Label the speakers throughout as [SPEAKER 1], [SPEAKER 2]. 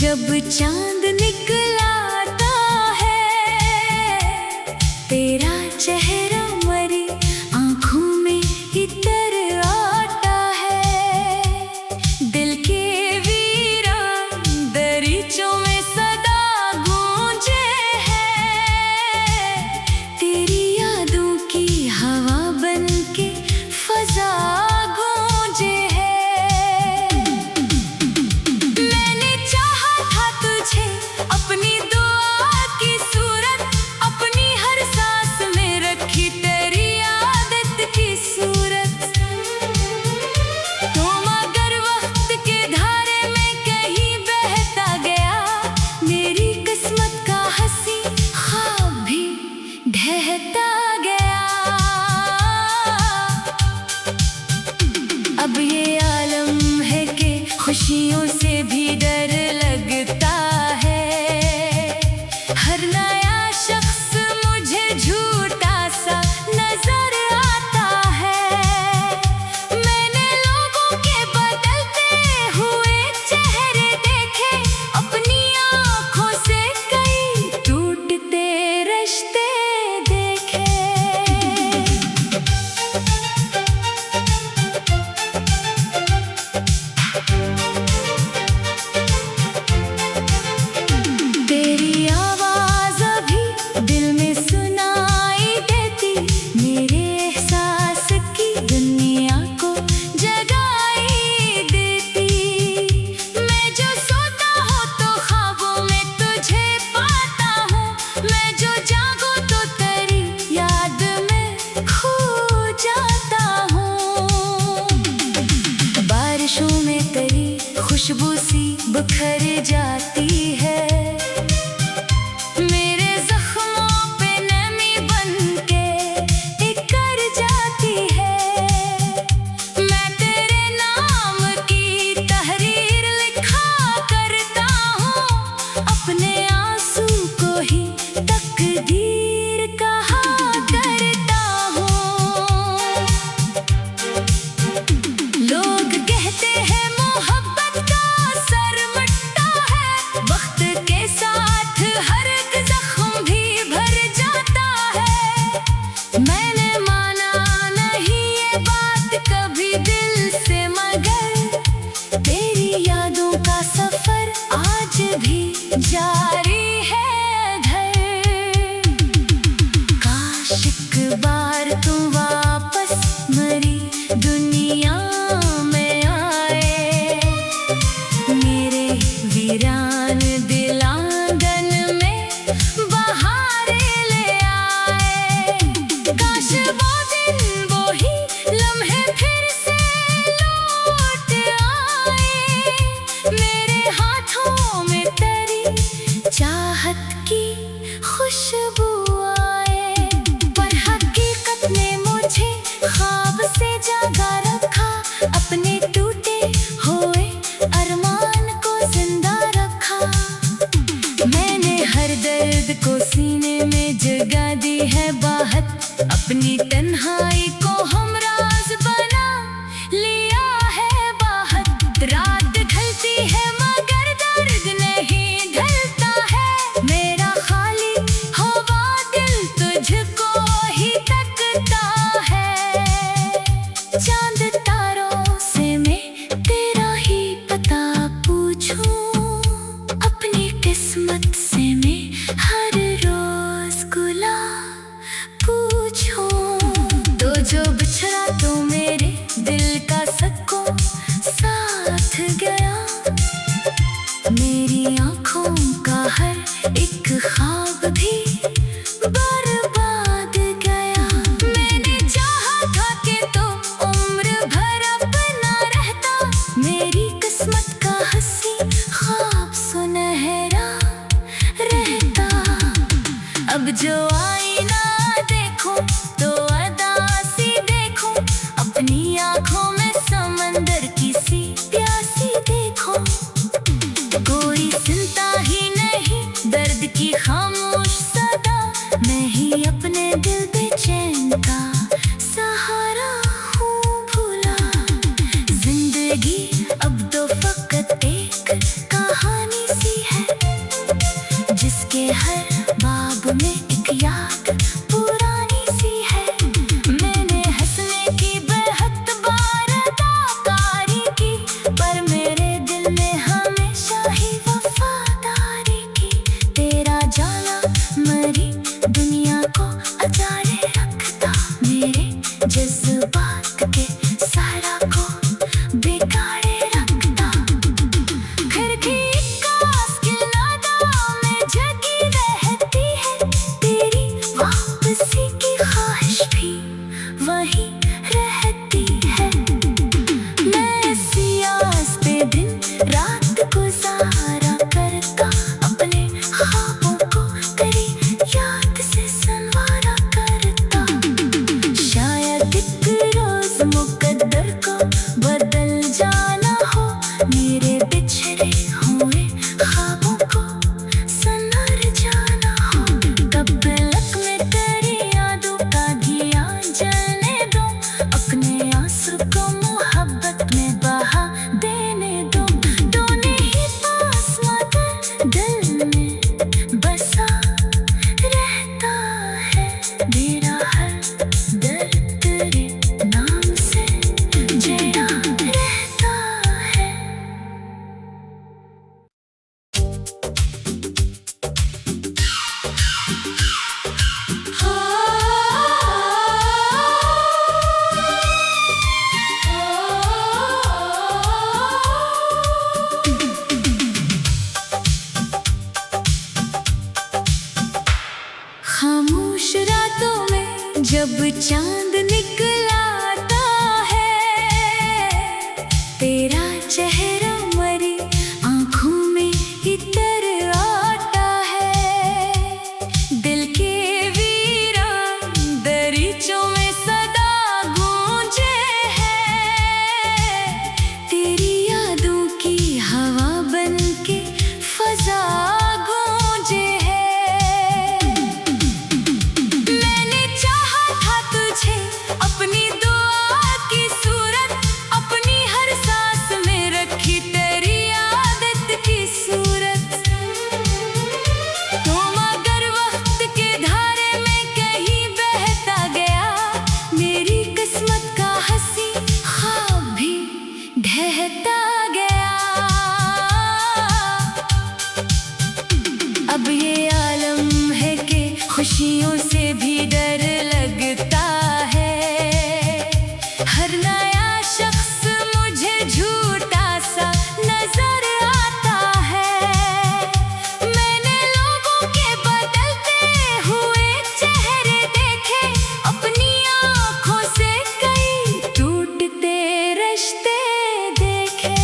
[SPEAKER 1] जब चांद निकलाता है, तेरा चेहरा मरी आंखों में इतर आता है। दिल के वीरान दरीचों में सदा गूंजे है, तेरी यादों की हवा बन के फजा गूंजे है। मैंने चाहा था तुझे अपनी दुआ की सूरत, अपनी हर सांस में रखी तेरी आदत की सूरत। तुम अगर वक्त के धारे में कहीं बहता गया, मेरी किस्मत का हंसी ख्वाब भी ढहता गया। अब ये आलम है कि खुशियों से भी डर लगता है। हर नया शख्स मुझे झूठा सा नजर आता है। मैंने लोगों के बदलते हुए चेहरे देखे, अपनी आंखों से कई टूटते रिश्ते देखे। तेरी आवाज अभी दिल में सुनाई देती, मेरे एहसास की दुनिया को जगाई देती। मैं जो सोता हूँ तो ख्वाबों में तुझे पाता हूँ, मैं जो जागूं तो तेरी याद में खो जाता हूँ। बारिशों में तेरी खुशबू सी बिखर जाती है, मेरे जख्मों पे नमी बनके इकर जाती है। मैं तेरे नाम की तहरीर लिखा करता हूँ, अपने आंसू को ही तकदीर कहा करता हूँ। लोग कहते हैं मोहब्बत का असर मिटता है, वक्त के साथ हर एक जख्म भी भर जाता है। मैंने माना नहीं ये बात कभी दिल से, मगर तेरी यादों का सफर आज भी जारी है इधर। काश एक बार तुम वापस मरी दुनिया में आए, मेरे वीरान दिल आंगन में बहारें ले आए। काश वो दिन वो ही लम्हे फिर से लौट आए, मेरे हाथों में तेरी चाहत की खुशबू आए। पर हकीकत ने मुझे ख्वाब से जागा रखा, अपने टूटे हुए अरमान को जिंदा रखा। मैंने हर दर्द को सीने में जगा दी है बाहत, अपनी तन्हाई को हमराज बना लिया है बाहत। रात ढलती है मगर दर्द नहीं ढलता है, मेरा खाली हुआ दिल तुझको ही तकता है। चांद तारों से मैं तेरा ही पता पूछूं, अपनी किस्मत से मैं हर रोज गुलाब पूछूं। तो जो बिछड़ा तो मेरे दिल का सबको साथ गया, मेरी आंखों का हर एक ख्वाब भी बर्बाद गया। मैंने चाहा था कि तो उम्र भर अपना रहता, मेरी किस्मत का हंसी ख्वाब सुनहरा रहता। अब जो आईना देखूं तो अदा सी देखूं, बात के सारा को बिगाड़े रखता। खिड़की कांच की नादा में जगी रहती है तेरी वापसी की ख्वाहिश भी वहीं रहती है। मैं सियास पे दिन रात गुजारा करता, अपने ख्वाबों को तेरी याद से संवारा करता। शायद एक रोज मुकद्दर को बदल जाना हो, मेरे बिछड़े हुए ख्वाबों को संवर जाना हो। कब तलक में तेरी यादों का दिया जलने दो, अपने आंसू को मोहब्बत में बहा देने दो। दोनों ही पास मगर दिल में बसा रहता है मेरा हर दर्द तेरे नाम से जड़ा रहता है। खामोश रातों में जब चांद निकलाता है, तेरा चेहरा मरी आंखों में इतर आता है। दिल के वीरान दरीचों में सदा गूंजे है, तेरी यादों की हवा बन के फजा गूंजे है। मैंने चाहा था तुझे अपनी दुआ की सूरत, अपनी हर सांस में रखी तेरी आदत की सूरत। तुम अगर वक्त के धारे में कहीं बहता गया, मेरी किस्मत का हंसी ख्वाब भी ढहता गया। अब ये आलम है कि खुशियों से भी डर लगता है। हर नया शख्स मुझे झूठा सा नजर आता है। मैंने लोगों के बदलते हुए चेहरे देखे, अपनी आंखों से कई टूटते रिश्ते देखे।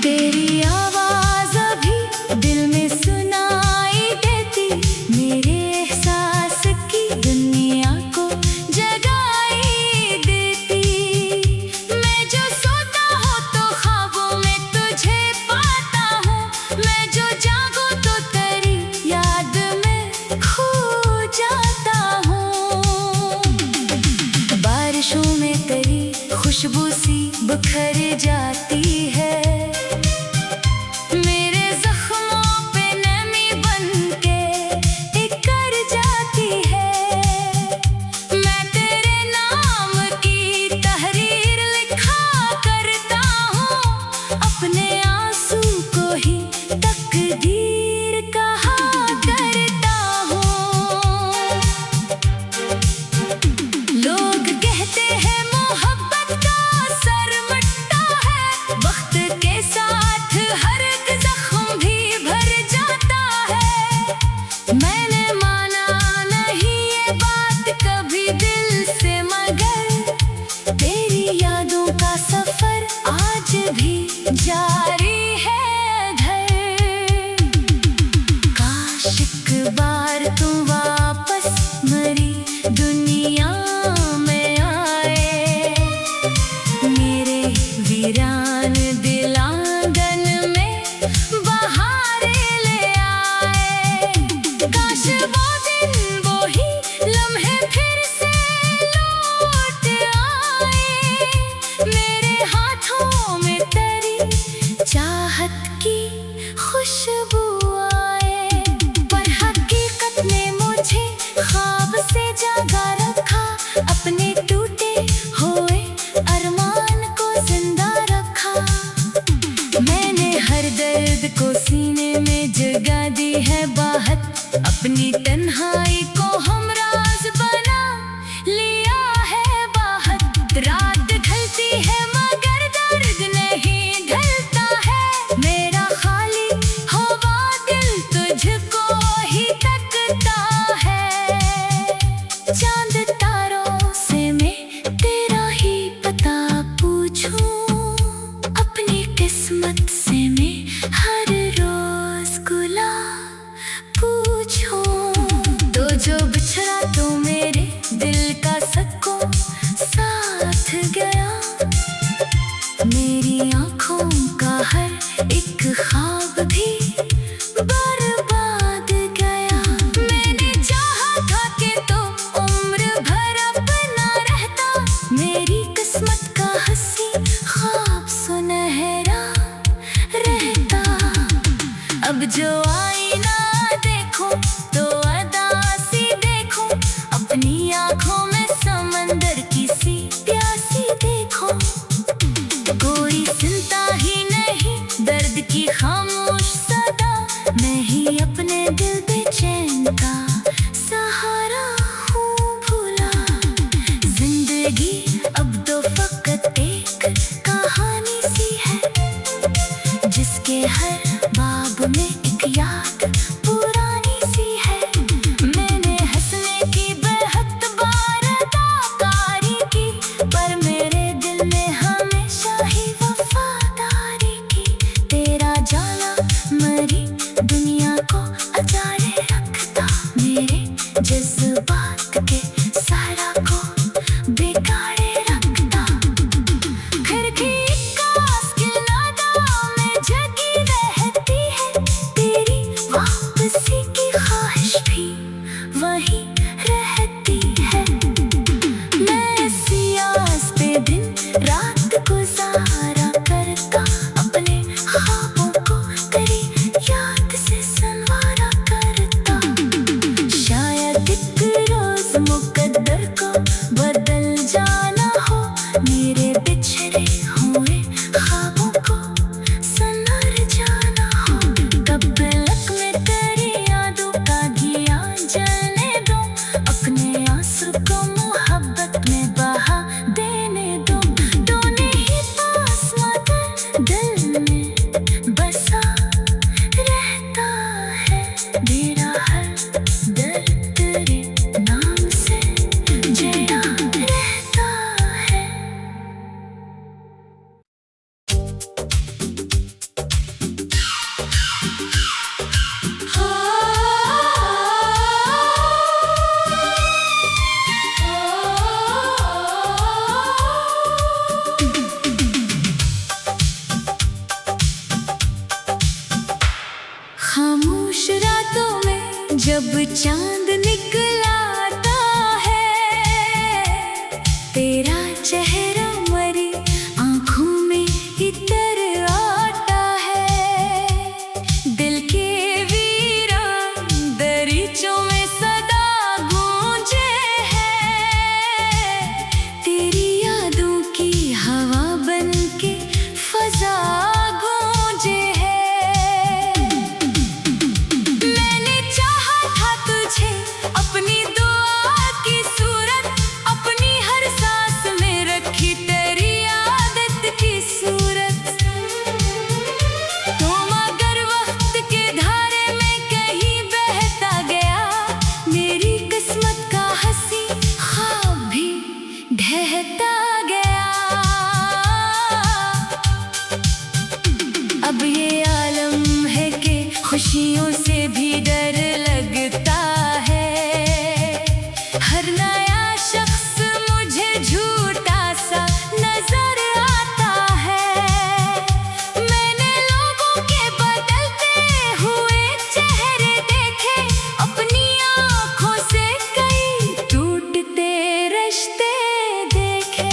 [SPEAKER 1] तेरी आवाज अभी दिल में सुनाई देती, मेरे एहसास की दुनिया को जगाई देती। मैं जो सोता हूँ तो ख्वाबों में तुझे पाता हूँ, मैं जो जागूं तो तेरी याद में खो जाता हूँ। बारिशों में तेरी खुशबू सी बिखर जाती है, मेरे जख्मों पे नमी बनके इकर जाती है। मैं तेरे नाम की तहरीर लिखा करता हूँ, अपने आंसू को ही तकदीर कहा करता हूँ। लोग कहते हैं मोहब्बत का असर मटता है, वक्त के साथ हर एक जख्म भी भर जाता है। मैंने माना नहीं ये बात कभी दिल से, मगर तेरी यादों का सफर आज भी जारी है घर। काश एक बार तुम वापस मरी दुनिया में आए, मेरे वीरान दिल आंगन में बहारें ले आए। काश वो दिन वो ही लम्हे फिर से लौट आए, मेरे हाथों में तेरी चाहत की खुशबू आए। पर हकीकत ने मुझे ख्वाब से जागा रखा, अपने टूटे हुए अरमान को जिंदा रखा। मैंने हर हर दर्द को सीने में जगा दी है बाहत, अपनी तन्हाई को हमराज बना लिया है बाहत। रात ढलती है मगर दर्द नहीं ढलता है, मेरा खाली हुआ दिल तुझको ही तकता है। चांद तारों से मैं तेरा ही पता पूछूं, अपनी किस्मत से मैं हर रोज गुलाब पूछूं। तो जो बिछड़ा तो मेरे दिल का सबको साथ गया, मेरी आँखों का हर एक ख्वाब भी बर्बाद गया। मैंने चाहा था कि तो उम्र भर अपना रहता, मेरी किस्मत का हंसी ख्वाब सुनहरा रहता। अब जो आईना देखूं तो अदा सी देखूं, अपनी आँखों में समंदर की सी प्यासी देखूं। कोई सुनता ही नहीं दर्द की खामोश सदा, मैं ही अपने दिल बेचैन का सहारा हूँ भूला। जिंदगी अब तो फकत एक कहानी सी है, जिसके हर बाब में एक याद पुरानी सी है। मैंने हंसने की बेहद बार अदाकारी की, पर मेरे दिल में हमेशा ही वफादारी की। तेरा जाना मरी दुनिया को अजाड़े रखता, मेरे जज्बात के सारा को बिगाड़े रखता। खिड़की कांच की नादा में जगी रहती है, तेरी वापसी की ख्वाहिश भी वहीं रहती है। मैं सियास पे दिन रात गुजारा करता, अपने ख्वाबों को तेरी याद से संवारा करता। शायद एक रोज मुकद्दर को बदल जाना हो, मेरे बिछड़े हुए ख्वाबों को संवर जाना हो। कब तलक में तेरी यादों का दिया जलने दो, अपने आंसू को मोहब्बत में बहा देने दो। दोनों ही पास मगर दिल में बसा रहता है, मेरा हर दर्द तेरे नाम से जड़ा रहता है। खामोश रातों में जब चांद निकलाता है, तेरा चेहरा मरी आंखों में इतर आता है। दिल के वीरान दरीचों में सदा गूंजे है, तेरी यादों की हवा बन के फजा गूंजे है। मैंने चाहा था तुझे अपनी दुआ की सूरत, अपनी हर सांस में रखी तेरी आदत की सूरत। तो मगर वक्त के धारे में कहीं बहता गया, मेरी किस्मत का हंसी ख्वाब भी ढहता गया। अब ये आलम है कि खुशियों से भी डर लगता है, हर नया शख्स मुझे झूठा सा नजर आता है। मैंने लोगों के बदलते हुए चेहरे देखे, अपनी आँखों से कई टूटते रिश्ते देखे।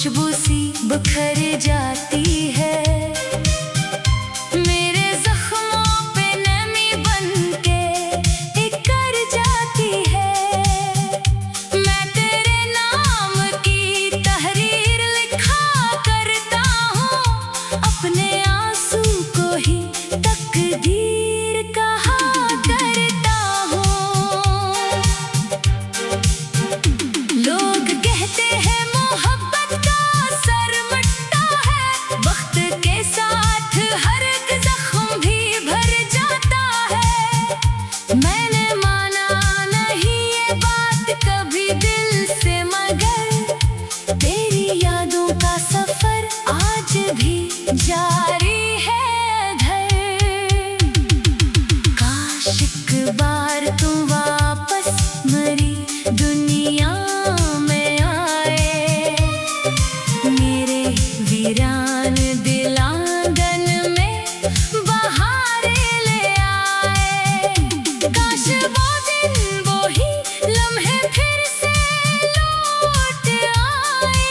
[SPEAKER 1] खुशबू सी बिखर जाती है, मेरे जख्मों पे नमी बनके इकर जाती है। मैं तेरे नाम की तहरीर लिखा करता हूँ, अपने आंसू को ही तकदीर कहा करता हूँ। लोग कहते हैं मोहब्बत का असर मट्टा है, वक्त के साथ हर एक जख्म भी भर जाता है। मैंने माना नहीं ये बात कभी दिल से, मगर तेरी यादों का सफर आज भी जारी है इधर। काश एक बार तुम वापस मेरी दुनिया में आए, मेरे वीरान दिल आंगन में बहारें ले आए। काश वो दिन वो ही लम्हे फिर से लौट आए,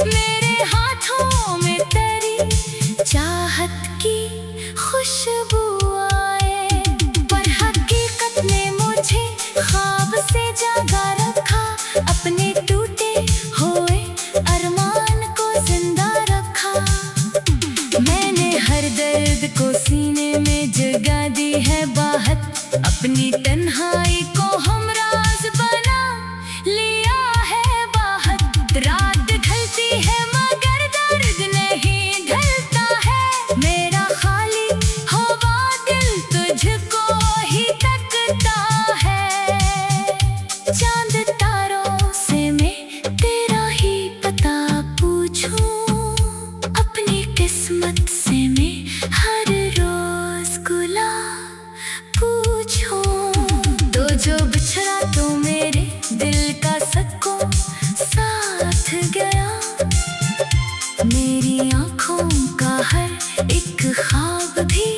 [SPEAKER 1] मेरे हाथों में तेरी चाहत की खुशबू आए। पर हकीकत ने मुझे ख्वाब से जागा रखा, अपने टूटे हुए अरमान को जिंदा रखा। मैंने हर दर्द को सीने में जगा दी है बाहर, अपनी तन्हाई को हमराज बना लिया है बाहर। रात ढलती है मगर दर्द नहीं ढलता है, मेरा खाली हुआ दिल तुझको ही तकता है। चांद तारों से मैं तेरा ही पता पूछूं, अपनी किस्मत से मैं हर रोज गुलाब पूछूं। तो जो बिछड़ा तो मेरे दिल का सबको साथ गया, मेरी आंखों का हर एक ख्वाब भी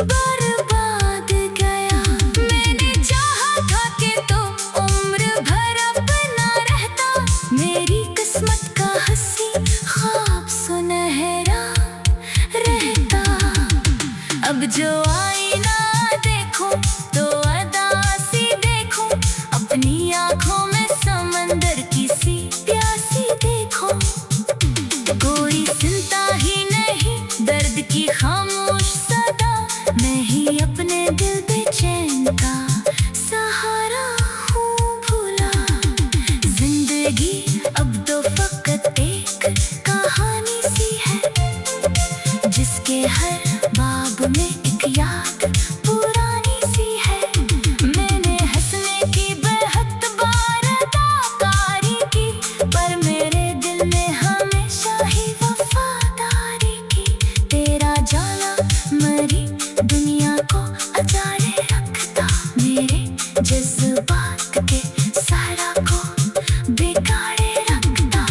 [SPEAKER 1] बर्बाद गया। मैंने चाहा था कि तो उम्र भर अपना रहता, मेरी किस्मत का हंसी ख्वाब सुनहरा रहता। अब जो आईना देखूं तो अदा सी देखूं, अपनी आंखों में समंदर की सी प्यासी देखूं। कोई सुनता ही नहीं दर्द की खामोश सदा, मैं ही अपने दिल बेचैन का सहारा हूँ भूला। जिंदगी अब तो फकत एक कहानी सी है, जिसके हर बाब में एक याद पुरानी सी है। मैंने हंसने की बेहद बार अदाकारी की, पर मेरे दिल ने हमेशा ही वफादारी की। तेरा जाना मरी दुनिया को अजारे रखता, मेरे जज्बात के सारा को बिगाड़े रखता।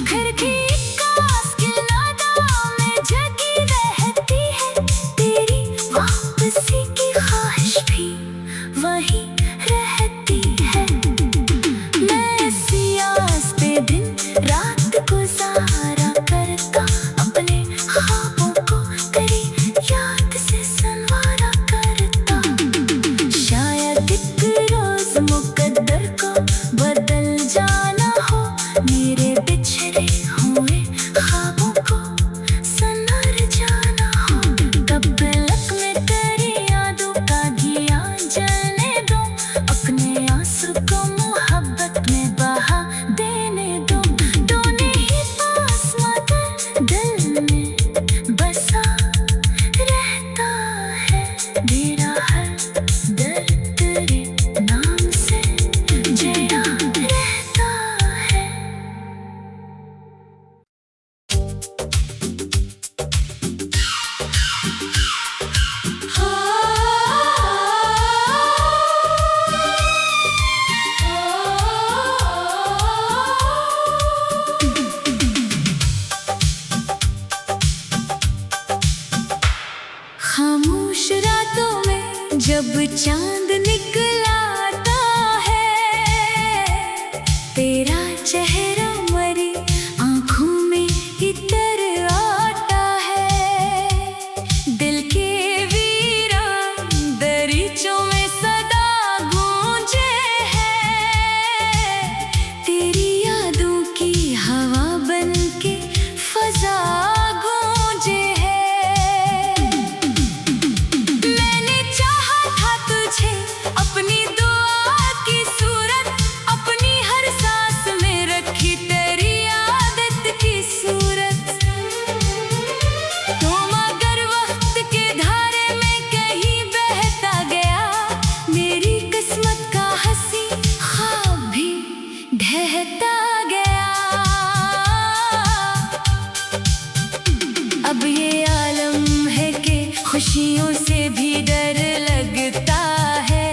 [SPEAKER 1] खिड़की कांच की नादा में जगी रहती है, तेरी वापसी की ख्वाहिश भी वही रहती है। मैं सियास पे दिन रात गुजारा करता, अपने ख्वाबों को तेरी याद से संवारा करता। शायद एक रोज मुकद्दर को बदल जाना हो, मेरे बिछड़े हुए ख्वाबों को संवर जाना हो। कब तलक में तेरी यादों का दिया जलने दो, अपने आंसू को मोहब्बत में बहा देने दो। दोनों ही पास मगर दिल में बसा रहता है, मेरा हर दर्द तेरे नाम से जड़ा रहता है। खामोश रातों में जब चांद निकलाता है, तेरा चेहरा मरी बहता गया। अब ये आलम है कि खुशियों से भी डर लगता है।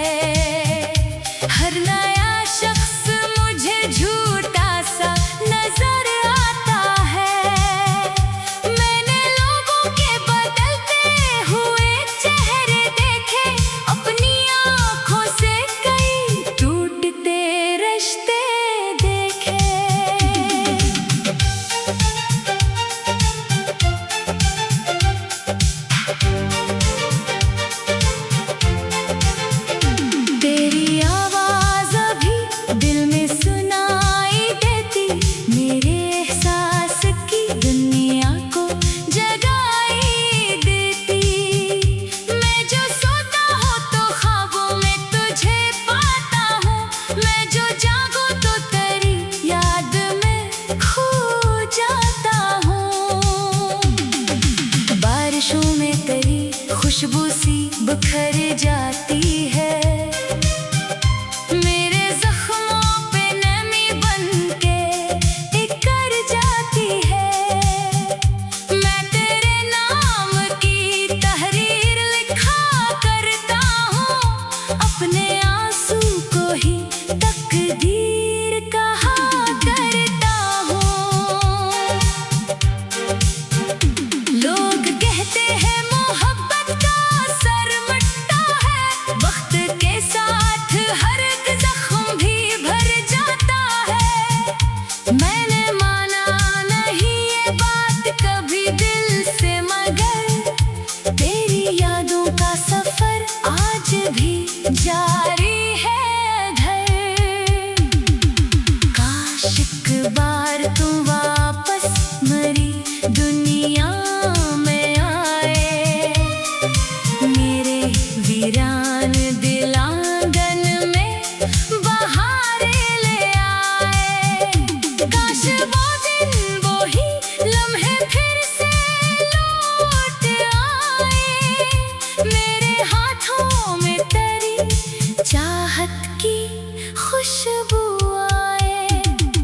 [SPEAKER 1] हर नया शख्स मुझे झूठा सा नजर आता है। मैंने लोगों के बदलते हुए चेहरे देखे, अपनी आँखों से कई टूटते रिश्ते देखे। तेरी आवाज़ अभी दिल में सुनाई देती, मेरे एहसास की दुनिया को जगाई देती। मैं जो सोता हूँ तो ख्वाबों में तुझे पाता हूँ, मैं जो जागूं तो तेरी याद में खो जाता हूँ। बारिशों में तेरी खुशबू सी बिखर जाती है, मेरे जख्मों पे नमी बनके इकर जाती है। मैं तेरे नाम की तहरीर लिखा करता हूँ, अपने आंसू को ही तकदीर कहा करता हूँ। लोग कहते हैं मोहब्बत का असर मिटता है, वक्त के साथ हर एक जख्म भी भर जाता है। मैंने माना नहीं ये बात कभी दिल से, मगर तेरी यादों का सफर आज भी जारी है घर। काश एक बार तुम वापस मेरी दुनिया में आए, मेरे वीरान दिल आंगन में बहारें ले आए। काश वो दिन वो ही लम्हे फिर से लौट आए, मेरे हाथों में तेरी चाहत की खुशबू आए।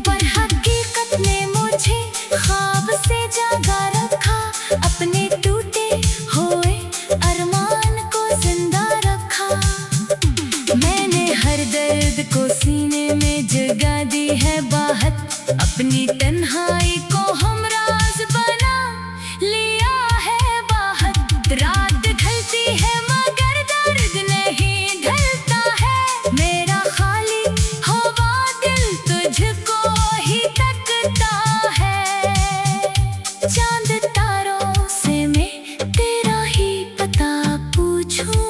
[SPEAKER 1] पर हकीकत ने मुझे ख्वाब से जागा रखा, अपने टूटे हुए अरमान को जिंदा रखा। मैंने हर दर्द को सीने में जगा दी है बाहर, अपनी तन्हाई को हमराज बना लिया है बाहर। रात ढलती है मगर दर्द नहीं ढलता है, मेरा खाली हुआ दिल तुझको ही तकता है। चांद तारों से मैं तेरा ही पता पूछूं,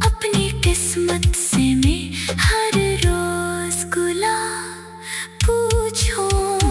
[SPEAKER 1] अपनी किस्मत से मैं हर रोज गुलाब पूछूं।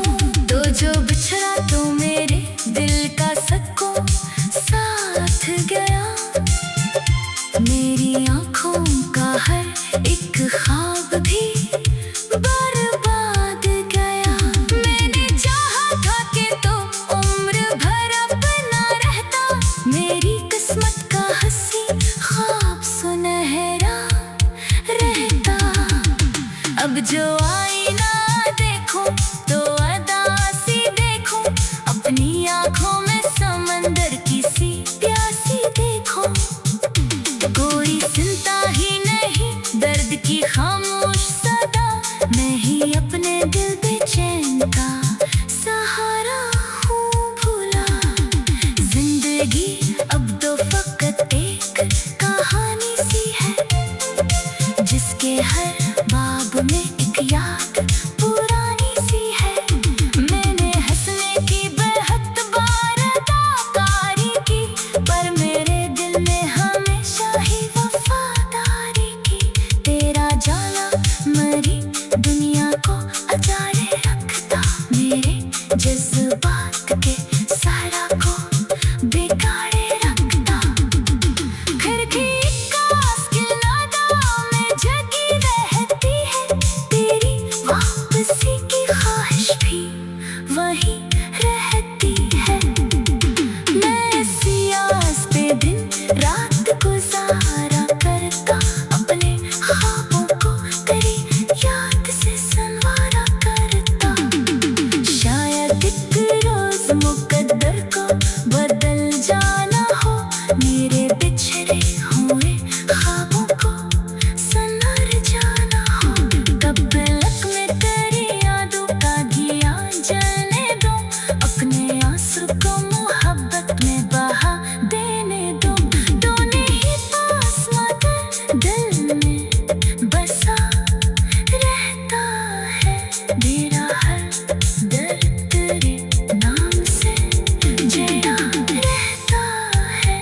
[SPEAKER 1] मेरा हर दर्द तेरे नाम से जड़ा रहता है।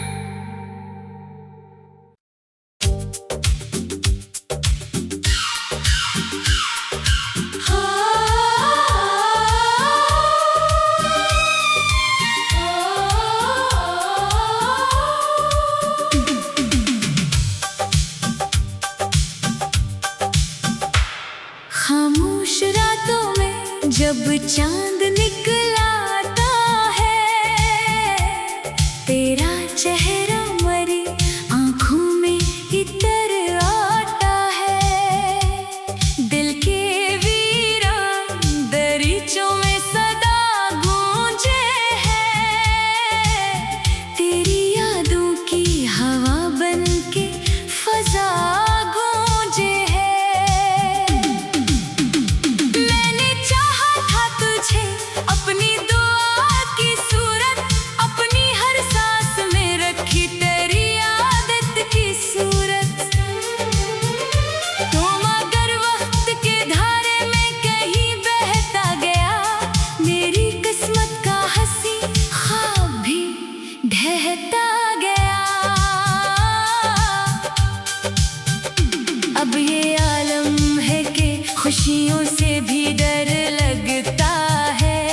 [SPEAKER 1] खामोश रातों में जब चांद निकलाता है, तेरा चेहरा मरी आंखों में इतर आता है। दिल के वीरान दरीचों में सदा गूंजे है, तेरी यादों की हवा बन के फजा गूंजे है। अपनी दुआ की सूरत अपनी हर सांस में रखी, तेरी आदत की सूरत। तुम अगर वक्त के धारे में कहीं बहता गया, मेरी किस्मत का हंसी ख्वाब भी ढहता गया। अब ये आलम है कि खुशियों से भी डर लगता है।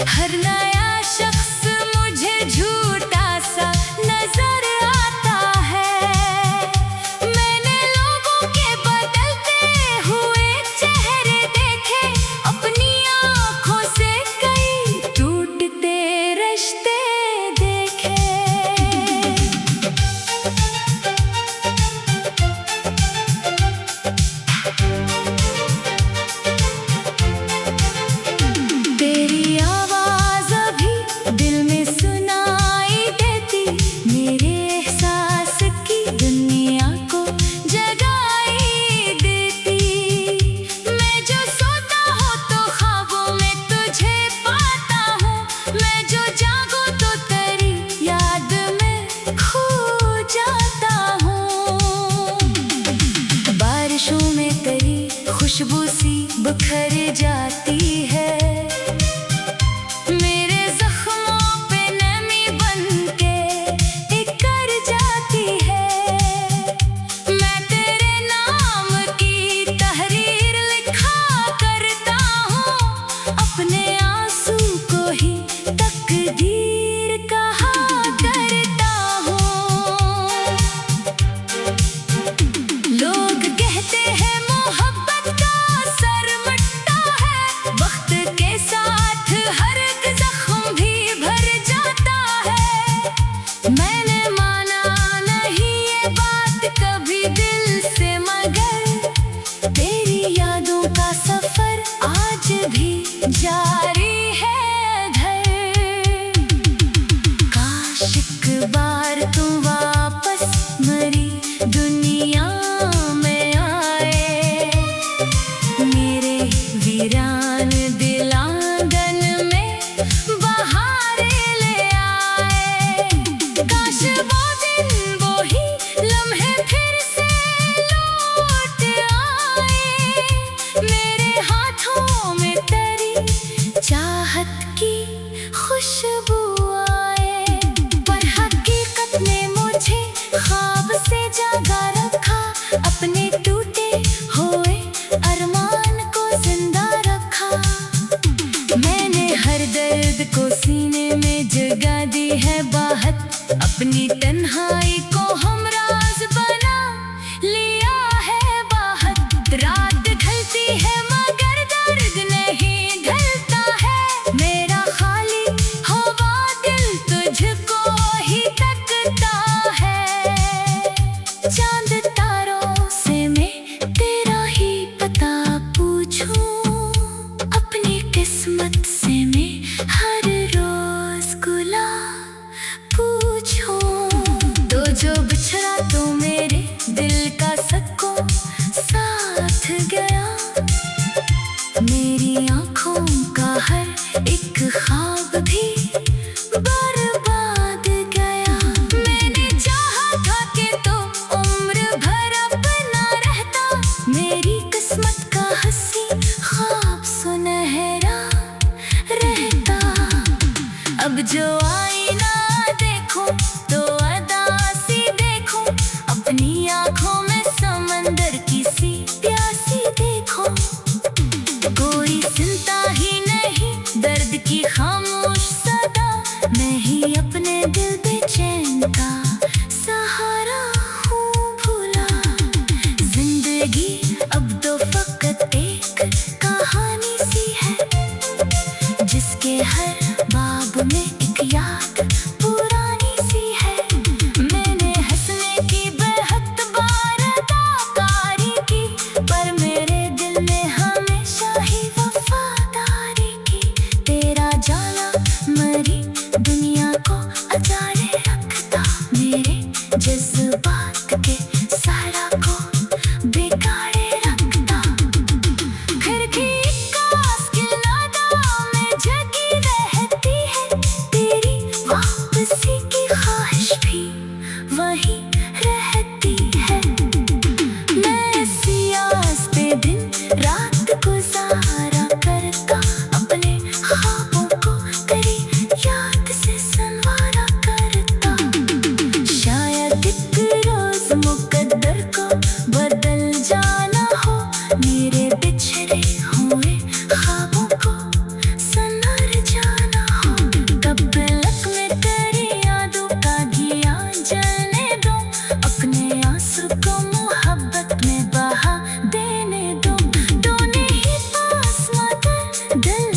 [SPEAKER 1] हर नया शख्स मुझे झूठा सा नजर आता है। मैंने लोगों के बदलते हुए चेहरे देखे, अपनी आंखों से कई टूटते रिश्ते देखे। तेरी आवाज अभी दिल में सुनाई देती, मेरे एहसास की दुनिया को जगाई देती। मैं जो सोता हूँ तो ख्वाबों में तुझे पाता हूँ, मैं जो जागूं तो तेरी याद में खो जाता हूँ। बारिशों में तेरी खुशबू सी बिखर जाती है, मेरे जख्मों पे नमी बनके इकर जाती है। मैं तेरे नाम की तहरीर लिखा करता हूँ, अपने आंसू को ही तकदीर कहा करता हूँ। लोग कहते हैं मोहब्बत का असर मटता है, वक्त के साथ हर एक जख्म भी भर जाता है। मैंने माना नहीं ये बात कभी दिल से, मगर तेरी यादों का सफर आज भी जारी है घर। काश एक बार तुम वापस मरी दुनिया में आए, मेरे वीरान दिल आंगन में बहारें ले आए। काश वो दिन वो ही लम्हे फिर से लौट आए, मेरे हाथों में तेरी चाहत की खुशबू आए। पर हकीकत ने मुझे ख्वाब से जागा रखा, अपने टूटे हुए अरमान को जिंदा रखा। मैंने हर दर्द को सीने में जगा दी है बाहत, अपनी तन्हाई को हमराज बना लिया है बाहत। रात ढलती है मगर दर्द नहीं ढलता है, मेरा खाली हुआ दिल तुझको ही तकता है। चांद तारों से मैं तेरा ही पता पूछूं, अपनी किस्मत से मैं हर रोज गुलाब पूछूं। तो जो बिछड़ा तो मेरे दिल का सबको साथ गया, मेरी आंखों का हर एक ख्वाब भी बर्बाद गया। मैंने चाहा था कि तो उम्र भर अपना रहता, मेरी किस्मत का हंसी की खामोश सदा, मैं ही अपने दिल बेचैन का सहारा हूँ भूला। जिंदगी अब तो फकत एक कहानी सी है, जिसके हर बाब में एक याद पुरानी सी है। मैंने हंसने की बेहद बार अदाकारी की, पर मेरे दिल ने हमेशा ही वफादारी की। तेरा जाना मरी दुनिया को अजाड़े रखता, मेरे जज्बात के सारा को बिगाड़े रखता। खिड़की कांच की लता में जगी रहती है, तेरी वापसी की ख्वाहिश भी वहीं रहती है। मैं सियास पे दिन रात गुजारा करता, अपने ख्वाबों को तेरी याद से संवारा करता। शायद एक रोज मुकद्दर को बदल जाना हो, मेरे बिछड़े हुए ख्वाबों को संवर जाना हो। कब पलक में तेरी यादों का दिया जलने दो, अपने आंसू को मोहब्बत में बहा देने दो। दोनों ही पास मगर दिल